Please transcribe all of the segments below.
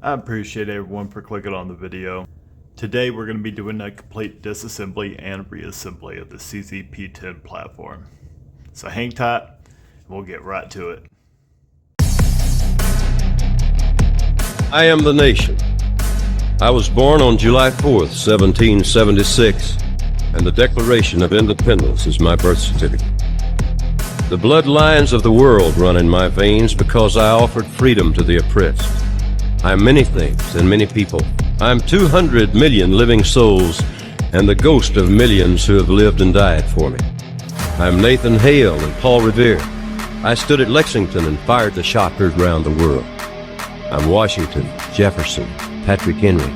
I appreciate everyone for clicking on the video. Today we're going to be doing a complete disassembly and reassembly of the CZP-10 platform. So hang tight and we'll get right to it. I am the nation. I was born on July 4th, 1776, and the Declaration of Independence is my birth certificate. The bloodlines of the world run in my veins because I offered freedom to the oppressed. I'm many things and many people. I'm 200 million living souls and the ghost of millions who have lived and died for me. I'm Nathan Hale and Paul Revere. I stood at Lexington and fired the shot heard round the world. I'm Washington, Jefferson, Patrick Henry.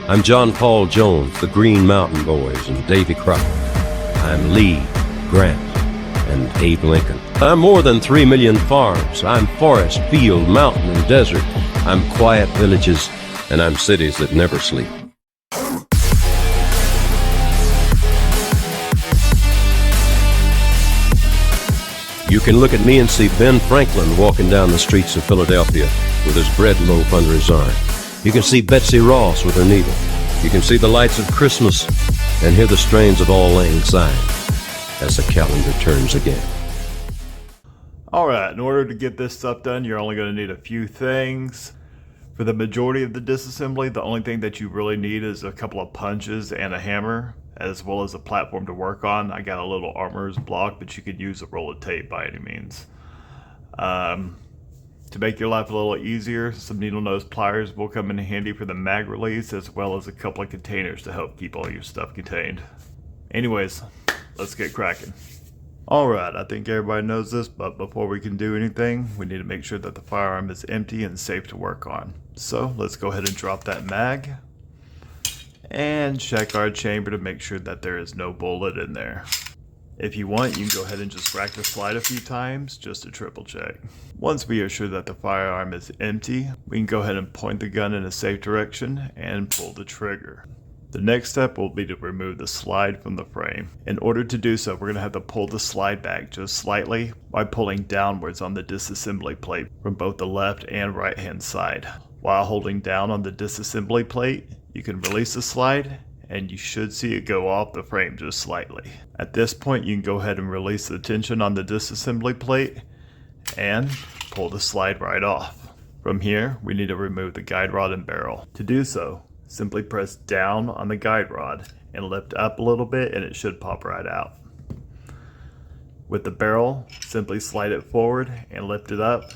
I'm John Paul Jones, the Green Mountain Boys, and Davy Crockett. I'm Lee, Grant, and Abe Lincoln. I'm more than 3 million farms. I'm forest, field, mountain, and desert. I'm quiet villages, and I'm cities that never sleep. You can look at me and see Ben Franklin walking down the streets of Philadelphia with his bread loaf under his arm. You can see Betsy Ross with her needle. You can see the lights of Christmas and hear the strains of Auld Lang Syne as the calendar turns again. Alright, in order to get this stuff done, you're only going to need a few things. For the majority of the disassembly, the only thing that you really need is a couple of punches and a hammer, as well as a platform to work on. I got a little armorer's block, but you could use a roll of tape by any means. To make your life a little easier, some needle nose pliers will come in handy for the mag release, as well as a couple of containers to help keep all your stuff contained. Anyways, let's get cracking. Alright, I think everybody knows this, but before we can do anything, we need to make sure that the firearm is empty and safe to work on. So let's go ahead and drop that mag and check our chamber to make sure that there is no bullet in there. If you want, you can go ahead and just rack the slide a few times just to triple check. Once we are sure that the firearm is empty, we can go ahead and point the gun in a safe direction and pull the trigger. The next step will be to remove the slide from the frame. In order to do so, we're going to have to pull the slide back just slightly by pulling downwards on the disassembly plate from both the left and right hand side. While holding down on the disassembly plate, you can release the slide and you should see it go off the frame just slightly. At this point, you can go ahead and release the tension on the disassembly plate and pull the slide right off. From here, we need to remove the guide rod and barrel. To do so, simply press down on the guide rod and lift up a little bit and it should pop right out. With the barrel, simply slide it forward and lift it up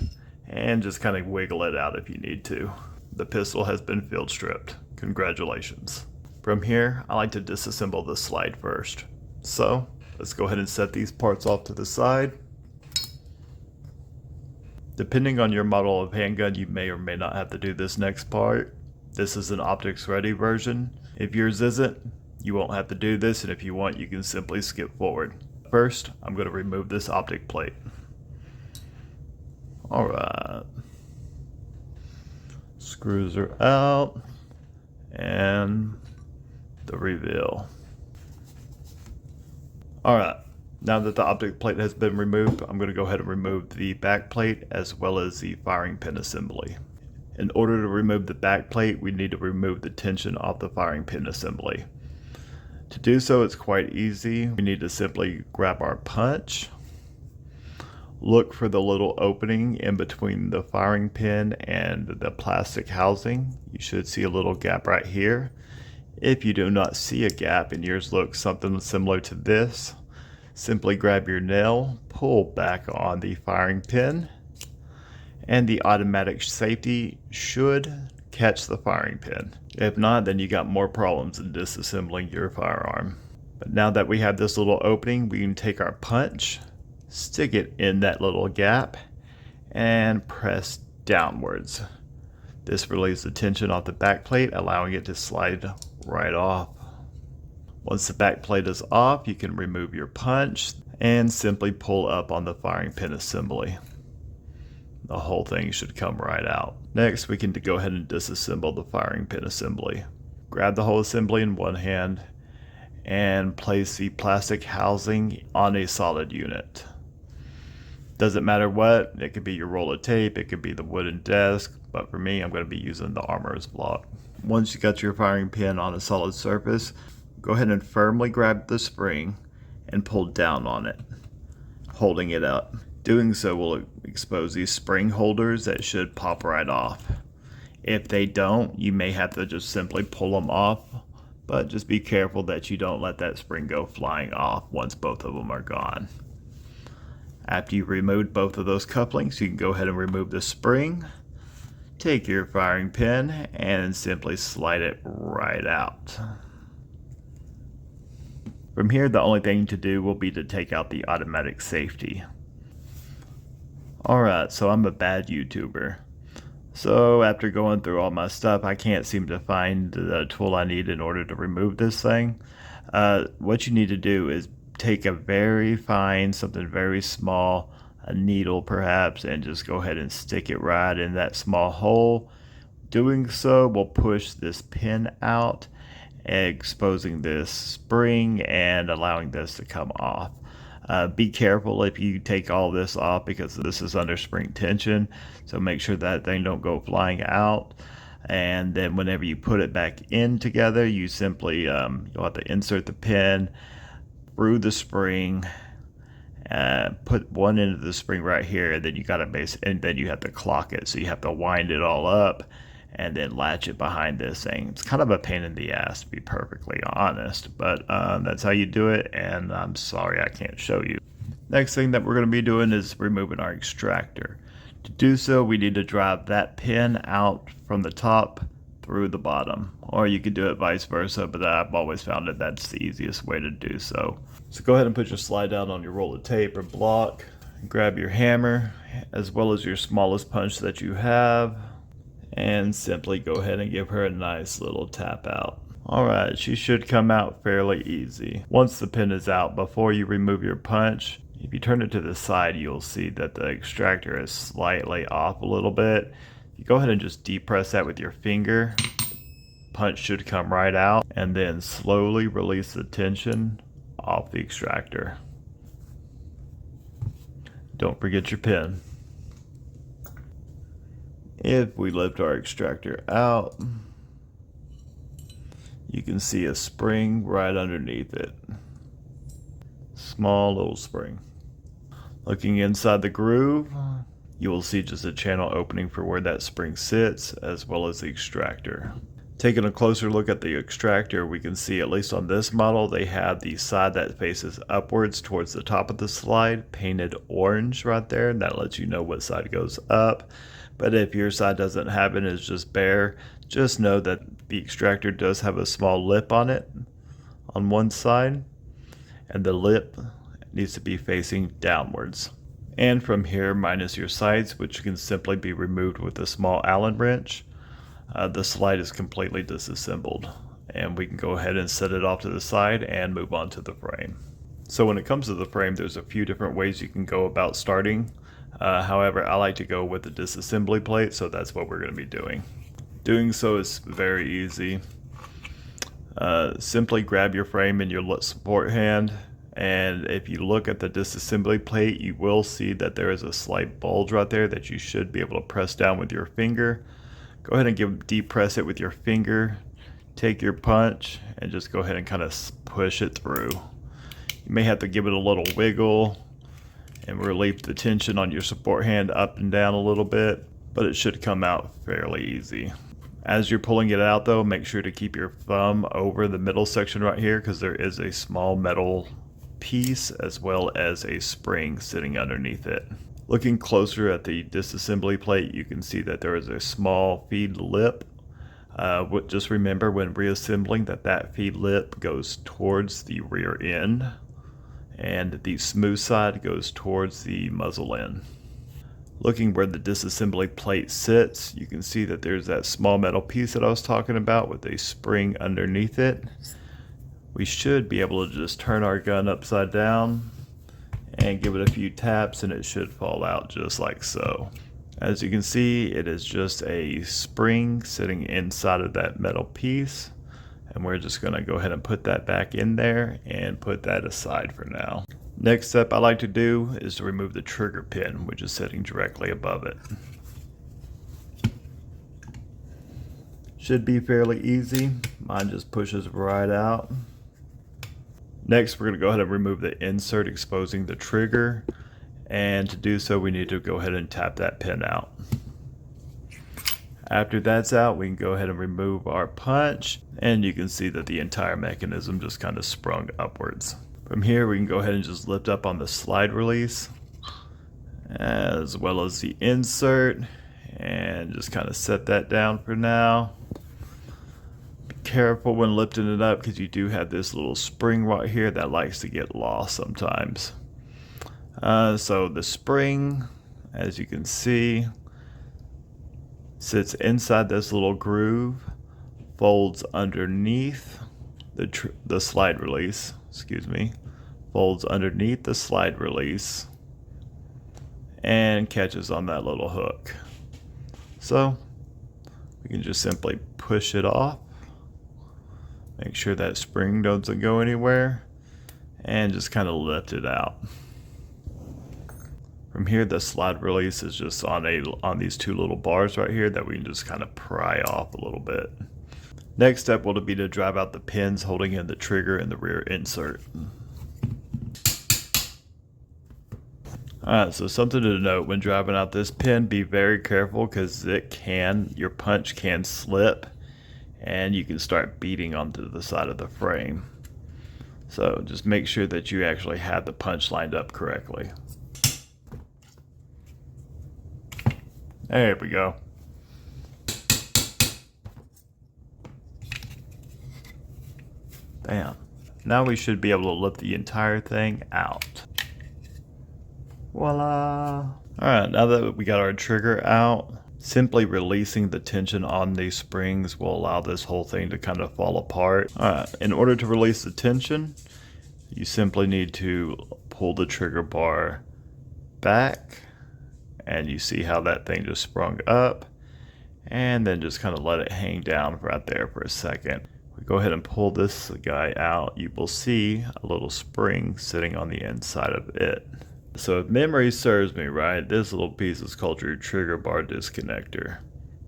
and just kind of wiggle it out if you need to. The pistol has been field stripped. Congratulations. From here, I like to disassemble the slide first. So let's go ahead and set these parts off to the side. Depending on your model of handgun, you may or may not have to do this next part. This is an optics ready version. If yours isn't, you won't have to do this, and if you want, you can simply skip forward. First, I'm going to remove this optic plate. Alright. Screws are out. And the reveal. Alright. Now that the optic plate has been removed, I'm going to go ahead and remove the back plate as well as the firing pin assembly. In order to remove the back plate, we need to remove the tension off the firing pin assembly. To do so, it's quite easy. We need to simply grab our punch, look for the little opening in between the firing pin and the plastic housing. You should see a little gap right here. If you do not see a gap and yours looks something similar to this, simply grab your nail, pull back on the firing pin, and the automatic safety should catch the firing pin. If not, then you got more problems in disassembling your firearm. But now that we have this little opening, we can take our punch, stick it in that little gap, and press downwards. This relieves the tension off the back plate, allowing it to slide right off. Once the back plate is off, you can remove your punch and simply pull up on the firing pin assembly. The whole thing should come right out. Next, we can go ahead and disassemble the firing pin assembly. Grab the whole assembly in one hand and place the plastic housing on a solid unit. Doesn't matter what, it could be your roll of tape, it could be the wooden desk, but for me, I'm going to be using the armorer's block. Once you got your firing pin on a solid surface, go ahead and firmly grab the spring and pull down on it, holding it up. Doing so will expose these spring holders that should pop right off. If they don't, you may have to just simply pull them off, but just be careful that you don't let that spring go flying off once both of them are gone. After you've removed both of those couplings, you can go ahead and remove the spring. Take your firing pin and simply slide it right out. From here, the only thing to do will be to take out the automatic safety. Alright, so I'm a bad YouTuber. So after going through all my stuff, I can't seem to find the tool I need in order to remove this thing. What you need to do is take a very fine, something very small, a needle perhaps, and just go ahead and stick it right in that small hole. Doing so will push this pin out, exposing this spring and allowing this to come off. Be careful if you take all this off because this is under spring tension, so make sure that thing don't go flying out. And then whenever you put it back in together, you simply you'll have to insert the pin through the spring, put one end of the spring right here, and then you got to and then you have to clock it, so you have to wind it all up and then latch it behind this thing. It's kind of a pain in the ass, to be perfectly honest, but that's how you do it, and I'm sorry I can't show you. Next thing that we're going to be doing is removing our extractor. To do so, we need to drive that pin out from the top through the bottom, or you could do it vice versa, but I've always found that that's the easiest way to do so. So go ahead and put your slide down on your roll of tape or block, grab your hammer as well as your smallest punch that you have, and simply go ahead and give her a nice little tap out. Alright, she should come out fairly easy. Once the pin is out, before you remove your punch, if you turn it to the side, you'll see that the extractor is slightly off a little bit. You go ahead and just depress that with your finger. Punch should come right out, and then slowly release the tension off the extractor. Don't forget your pin. If we lift our extractor out, you can see a spring right underneath it. Small little spring. Looking inside the groove, you will see just a channel opening for where that spring sits, as well as the extractor. Taking a closer look at the extractor, we can see, at least on this model, they have the side that faces upwards towards the top of the slide painted orange right there. That lets you know what side goes up. But if your side doesn't have it, it's just bare, just know that the extractor does have a small lip on it on one side, and the lip needs to be facing downwards. And from here, minus your sights, which can simply be removed with a small Allen wrench, the slide is completely disassembled, and we can go ahead and set it off to the side and move on to the frame. So when it comes to the frame, there's a few different ways you can go about starting. However, I like to go with the disassembly plate, so that's what we're going to be doing. Doing so is very easy. Simply grab your frame in your support hand, and if you look at the disassembly plate, you will see that there is a slight bulge right there that you should be able to press down with your finger. Go ahead and depress it with your finger. Take your punch and just go ahead and kind of push it through. You may have to give it a little wiggle and relieve the tension on your support hand up and down a little bit, but it should come out fairly easy. As you're pulling it out though, make sure to keep your thumb over the middle section right here, because there is a small metal piece as well as a spring sitting underneath it. Looking closer at the disassembly plate, you can see that there is a small feed lip. Just remember when reassembling that feed lip goes towards the rear end, and the smooth side goes towards the muzzle end. Looking where the disassembly plate sits, you can see that there's that small metal piece that I was talking about with a spring underneath it. We should be able to just turn our gun upside down and give it a few taps, and it should fall out just like so. As you can see, it is just a spring sitting inside of that metal piece, and we're just going to go ahead and put that back in there and put that aside for now. Next step I like to do is to remove the trigger pin, which is sitting directly above it. Should be fairly easy. Mine just pushes right out. Next, we're going to go ahead and remove the insert exposing the trigger. And to do so, we need to go ahead and tap that pin out. After that's out, we can go ahead and remove our punch. And you can see that the entire mechanism just kind of sprung upwards. From here, we can go ahead and just lift up on the slide release, as well as the insert, and just kind of set that down for now. Be careful when lifting it up because you do have this little spring right here that likes to get lost sometimes. So the spring, as you can see, sits inside this little groove, folds underneath the slide release, folds underneath the slide release, and catches on that little hook. So we can just simply push it off, make sure that spring doesn't go anywhere, and just kind of lift it out. From here, the slide release is just on these two little bars right here that we can just kind of pry off a little bit. Next step will be to drive out the pins holding in the trigger and the rear insert. Alright, so something to note when driving out this pin, be very careful because your punch can slip and you can start beating onto the side of the frame. So just make sure that you actually have the punch lined up correctly. There we go. Bam. Now we should be able to lift the entire thing out. Voila. Alright, now that we got our trigger out, simply releasing the tension on these springs will allow this whole thing to kind of fall apart. Alright, in order to release the tension, you simply need to pull the trigger bar back, and you see how that thing just sprung up, and then just kind of let it hang down right there for a second. We go ahead and pull this guy out, you will see a little spring sitting on the inside of it. So if memory serves me right, this little piece is called your trigger bar disconnector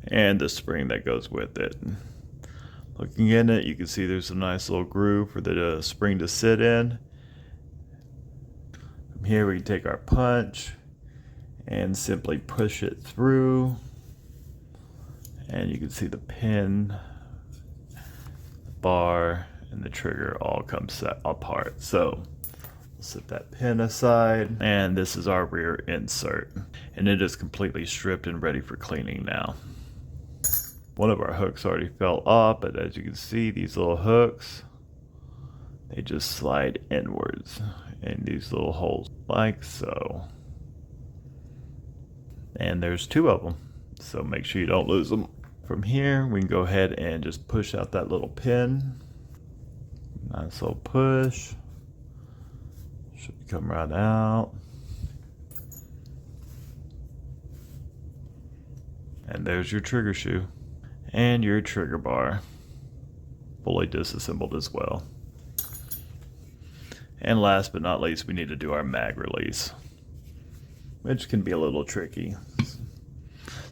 and the spring that goes with it. Looking in it, you can see there's a nice little groove for the spring to sit in. From here we can take our punch and simply push it through, and you can see the pin, the bar, and the trigger all come set apart. So we'll set that pin aside, and this is our rear insert, and it is completely stripped and ready for cleaning now. One of our hooks already fell off, but as you can see, these little hooks, they just slide inwards in these little holes like so. And there's two of them, so make sure you don't lose them. From here, we can go ahead and just push out that little pin. Nice little push. Should come right out. And there's your trigger shoe. And your trigger bar. Fully disassembled as well. And last but not least, we need to do our mag release, which can be a little tricky.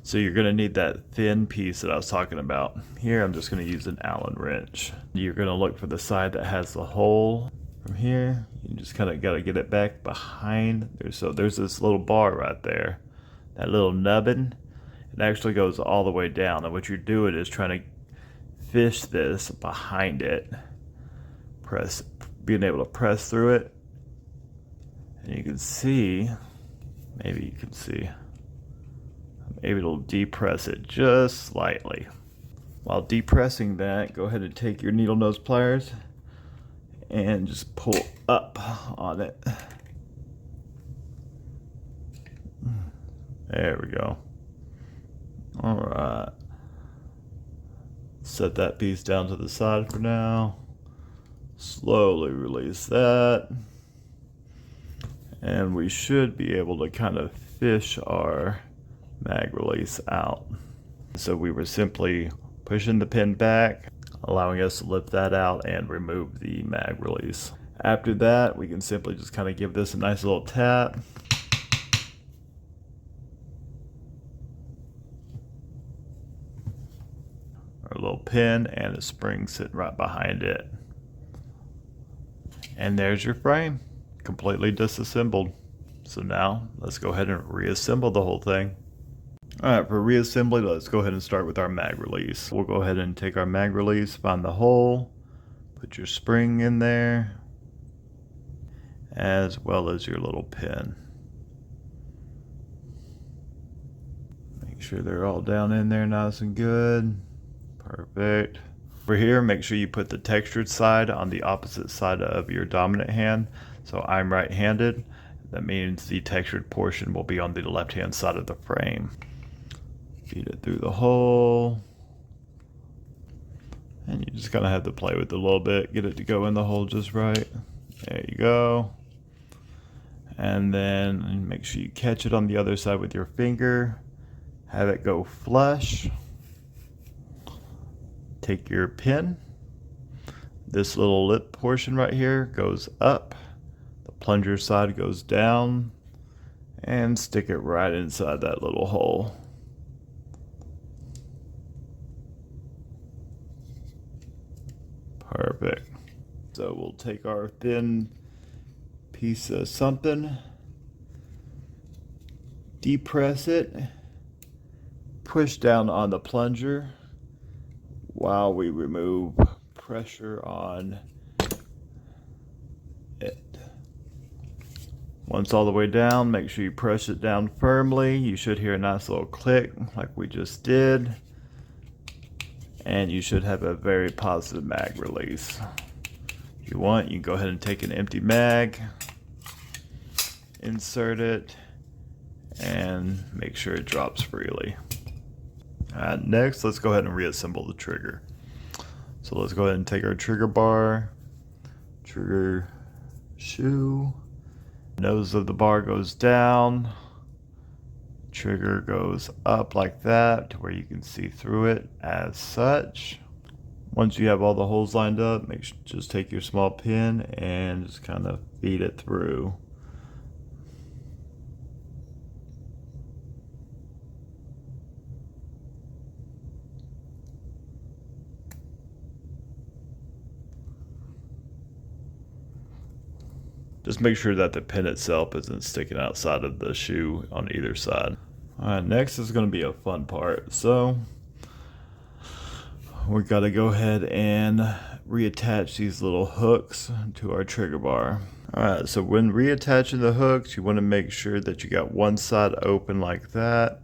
So you're going to need that thin piece that I was talking about. Here I'm just going to use an Allen wrench. You're going to look for the side that has the hole. From here, you just kind of got to get it back behind. So there's this little bar right there. That little nubbin, it actually goes all the way down. And what you're doing is trying to fish this behind it. Being able to press through it. And you can see, maybe you can see, I'm able to depress it just slightly. While depressing that, go ahead and take your needle nose pliers and just pull up on it. There we go. All right. Set that piece down to the side for now. Slowly release that. And we should be able to kind of fish our mag release out. So we were simply pushing the pin back, allowing us to lift that out and remove the mag release. After that, we can simply just kind of give this a nice little tap. Our little pin and a spring sitting right behind it. And there's your frame, completely disassembled. So now let's go ahead and reassemble the whole thing. Alright, for reassembly, let's go ahead and start with our mag release. We'll go ahead and take our mag release, find the hole, put your spring in there, as well as your little pin. Make sure they're all down in there nice and good. Perfect. For here, make sure you put the textured side on the opposite side of your dominant hand. So I'm right-handed. That means the textured portion will be on the left-hand side of the frame. Feed it through the hole. And you just kind of have to play with it a little bit. Get it to go in the hole just right. There you go. And then make sure you catch it on the other side with your finger. Have it go flush. Take your pin. This little lip portion right here goes up. The plunger side goes down. And stick it right inside that little hole. Perfect. So we'll take our thin piece of something, depress it, push down on the plunger while we remove pressure on it. Once all the way down, make sure you press it down firmly. You should hear a nice little click like we just did. And you should have a very positive mag release. If you want, you can go ahead and take an empty mag, insert it, and make sure it drops freely. Next, let's go ahead and reassemble the trigger. So let's go ahead and take our trigger bar, trigger shoe, nose of the bar goes down, trigger goes up like that to where you can see through it as such. Once you have all the holes lined up, just take your small pin and just kind of feed it through. Just make sure that the pin itself isn't sticking outside of the shoe on either side. Alright, next is going to be a fun part. So we got to go ahead and reattach these little hooks to our trigger bar. Alright, so when reattaching the hooks, you want to make sure that you got one side open like that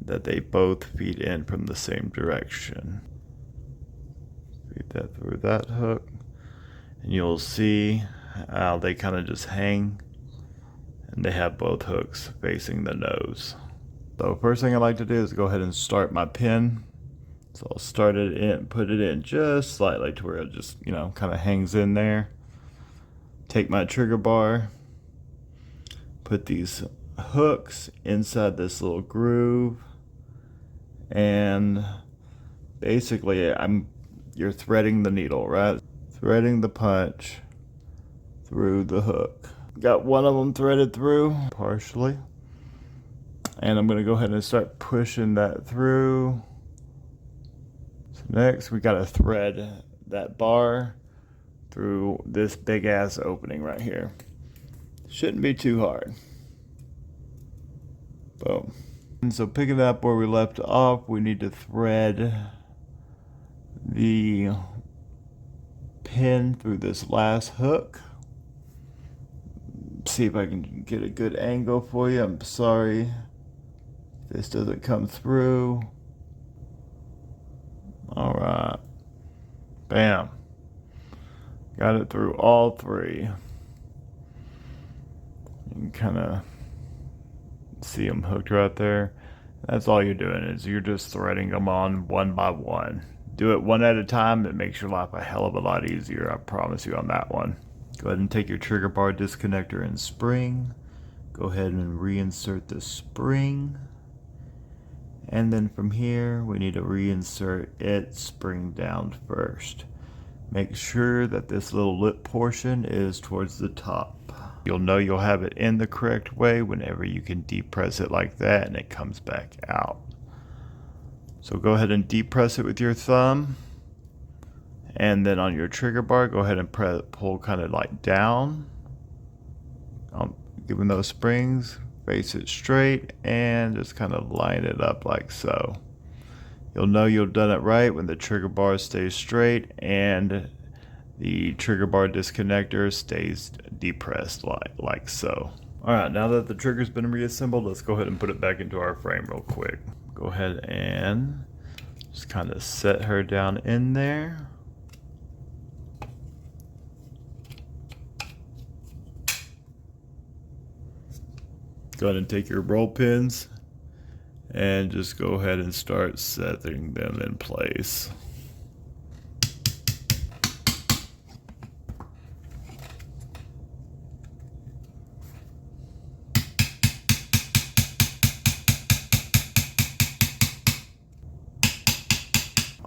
they both feed in from the same direction. Feed that through that hook, and you'll see how they kind of just hang, and they have both hooks facing the nose. So first thing I like to do is go ahead and start my pin. So I'll start it in, put it in just slightly to where it just, kind of hangs in there. Take my trigger bar, put these hooks inside this little groove, and basically you're threading the needle, right? Threading the punch through the hook. Got one of them threaded through partially. And I'm going to go ahead and start pushing that through. So next we got to thread that bar through this big ass opening right here. Shouldn't be too hard. Boom. And so picking up where we left off, we need to thread the pin through this last hook. See if I can get a good angle for you. I'm sorry this doesn't come through. All right, bam, got it through all three. You can kind of see them hooked right there. That's all you're doing, is you're just threading them on one by one. Do it one at a time. It makes your life a hell of a lot easier, I promise you on that one. Go ahead and take your trigger bar disconnector and spring. Go ahead and reinsert the spring. And then from here, we need to reinsert it spring down first. Make sure that this little lip portion is towards the top. You'll know you'll have it in the correct way whenever you can depress it like that and it comes back out. So go ahead and depress it with your thumb, and then on your trigger bar, go ahead and pull kind of like down. Giving those springs, face it straight, and just kind of line it up like so. You'll know you've done it right when the trigger bar stays straight and the trigger bar disconnector stays depressed like so. Alright, now that the trigger's been reassembled, let's go ahead and put it back into our frame real quick. Go ahead and just kind of set her down in there. Go ahead and take your roll pins and just go ahead and start setting them in place.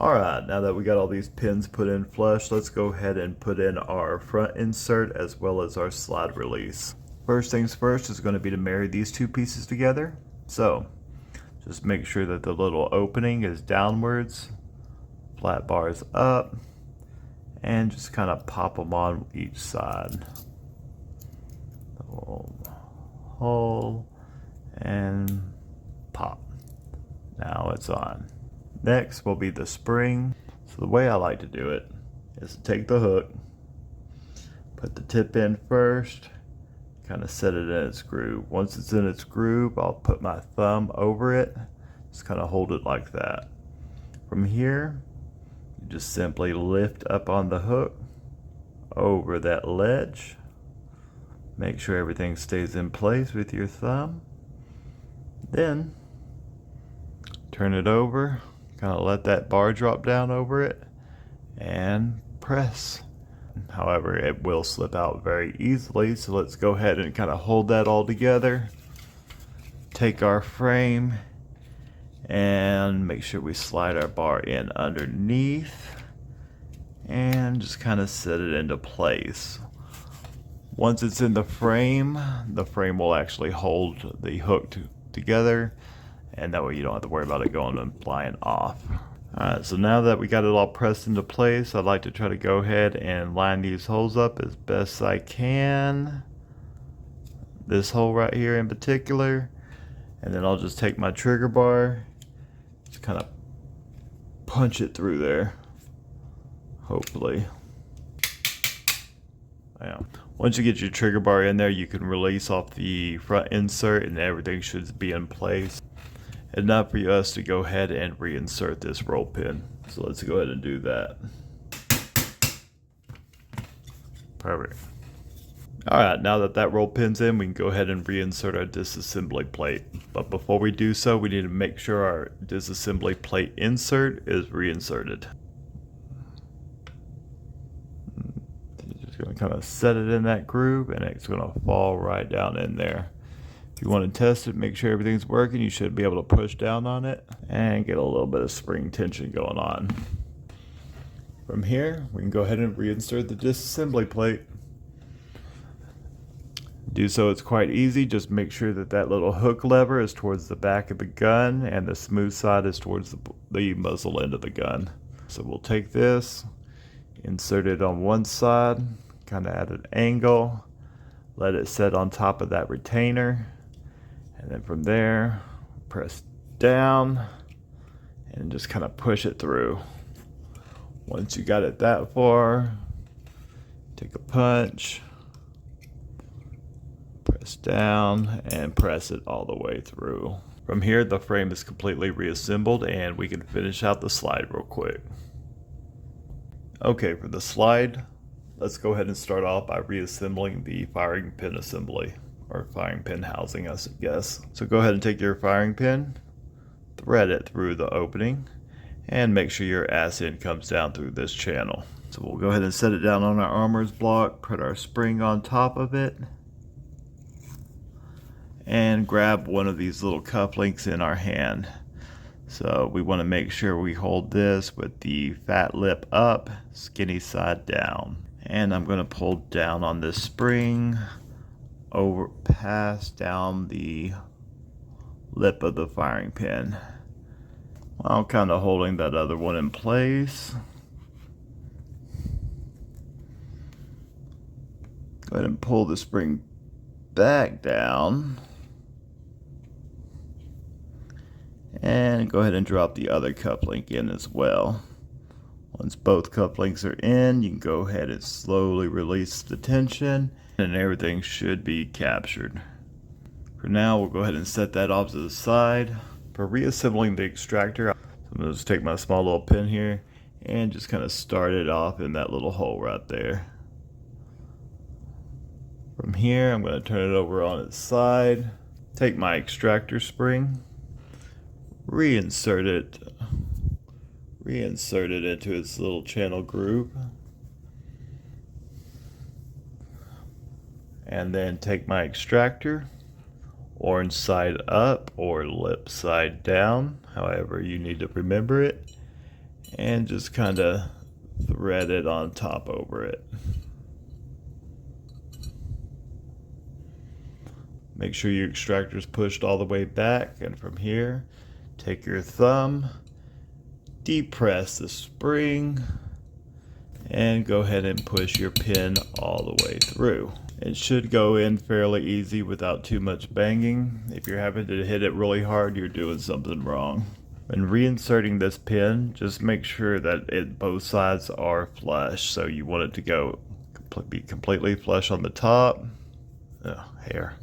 Alright, now that we got all these pins put in flush, let's go ahead and put in our front insert as well as our slide release. First things first is going to be to marry these two pieces together. So, just make sure that the little opening is downwards, flat bar is up, and just kind of pop them on each side. Hole, and pop. Now it's on. Next will be the spring. So the way I like to do it is to take the hook, put the tip in first, kind of set it in its groove. Once it's in its groove, I'll put my thumb over it, just kind of hold it like that. From here, you just simply lift up on the hook over that ledge. Make sure everything stays in place with your thumb. Then turn it over, kind of let that bar drop down over it, and press. However, it will slip out very easily, so let's go ahead and kind of hold that all together. Take our frame and make sure we slide our bar in underneath and just kind of set it into place. Once it's in the frame will actually hold the hook together, and that way you don't have to worry about it going and flying off. Alright, so now that we got it all pressed into place, I'd like to try to go ahead and line these holes up as best I can. This hole right here in particular. And then I'll just take my trigger bar, just kind of punch it through there. Hopefully. Yeah. Once you get your trigger bar in there, you can release off the front insert and everything should be in place. Enough for us to go ahead and reinsert this roll pin. So let's go ahead and do that. Perfect. Alright, now that that roll pin's in, we can go ahead and reinsert our disassembly plate. But before we do so, we need to make sure our disassembly plate insert is reinserted. You're just going to kind of set it in that groove and it's going to fall right down in there. If you want to test it, make sure everything's working, you should be able to push down on it and get a little bit of spring tension going on. From here, we can go ahead and reinsert the disassembly plate. Do so, it's quite easy. Just make sure that that little hook lever is towards the back of the gun and the smooth side is towards the muzzle end of the gun. So we'll take this, insert it on one side, kind of at an angle, let it set on top of that retainer. And then from there, press down and just kind of push it through. Once you got it that far, take a punch, press down, and press it all the way through. From here, the frame is completely reassembled and we can finish out the slide real quick. Okay, for the slide, let's go ahead and start off by reassembling the firing pin assembly. Or firing pin housing, I guess. So go ahead and take your firing pin, thread it through the opening, and make sure your ass end comes down through this channel. So we'll go ahead and set it down on our armor's block, put our spring on top of it, and grab one of these little cuff links in our hand. So we want to make sure we hold this with the fat lip up, skinny side down. And I'm going to pull down on this spring, pass down the lip of the firing pin, while kind of holding that other one in place. Go ahead and pull the spring back down. And go ahead and drop the other cup link in as well. Once both cup links are in, you can go ahead and slowly release the tension, and everything should be captured. For now, we'll go ahead and set that off to the side. For reassembling the extractor, I'm going to just take my small little pin here and just kind of start it off in that little hole right there. From here, I'm going to turn it over on its side, take my extractor spring, reinsert it into its little channel groove, and then take my extractor, orange side up or lip side down, however you need to remember it, and just kind of thread it on top over it. Make sure your extractor is pushed all the way back, and from here, take your thumb, depress the spring, and go ahead and push your pin all the way through. It should go in fairly easy without too much banging. If you're having to hit it really hard, you're doing something wrong. When reinserting this pin, just make sure that both sides are flush. So you want it to be completely flush on the top, hair,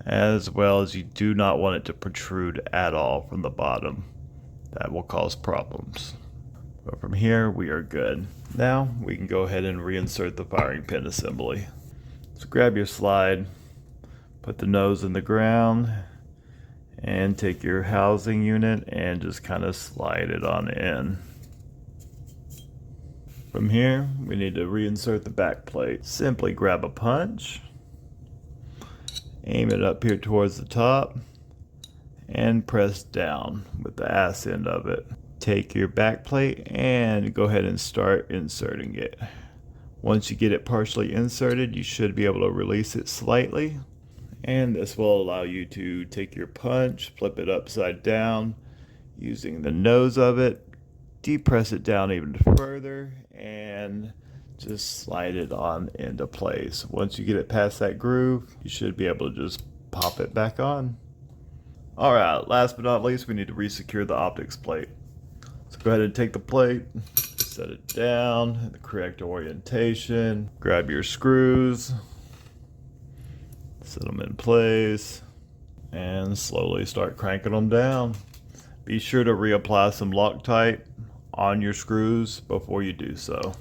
as well as you do not want it to protrude at all from the bottom. That will cause problems. But from here, we are good. Now we can go ahead and reinsert the firing pin assembly. So grab your slide, put the nose in the ground, and take your housing unit and just kind of slide it on in. From here, we need to reinsert the back plate. Simply grab a punch, aim it up here towards the top, and press down with the ass end of it. Take your back plate and go ahead and start inserting it. Once you get it partially inserted, you should be able to release it slightly, and this will allow you to take your punch, flip it upside down using the nose of it, depress it down even further, and just slide it on into place. Once you get it past that groove, you should be able to just pop it back on. Alright, last but not least, we need to resecure the optics plate. So go ahead and take the plate, set it down in the correct orientation, grab your screws, set them in place, and slowly start cranking them down. Be sure to reapply some Loctite on your screws before you do so.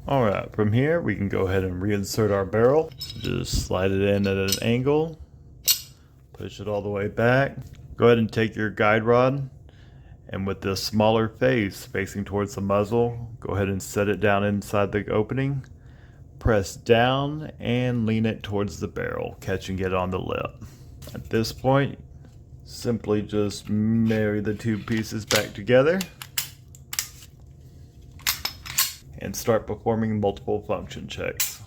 Alright, from here we can go ahead and reinsert our barrel. Just slide it in at an angle, push it all the way back. Go ahead and take your guide rod, and with the smaller face facing towards the muzzle, go ahead and set it down inside the opening. Press down and lean it towards the barrel, catching it on the lip. At this point, simply just marry the two pieces back together and start performing multiple function checks.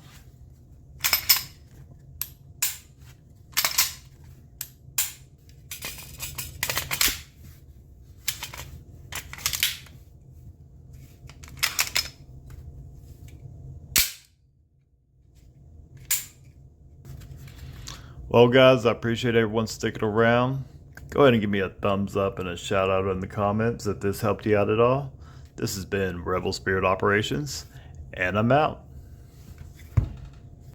Well guys, I appreciate everyone sticking around. Go ahead and give me a thumbs up and a shout out in the comments if this helped you out at all. This has been Rebel Spirit Operations, and I'm out.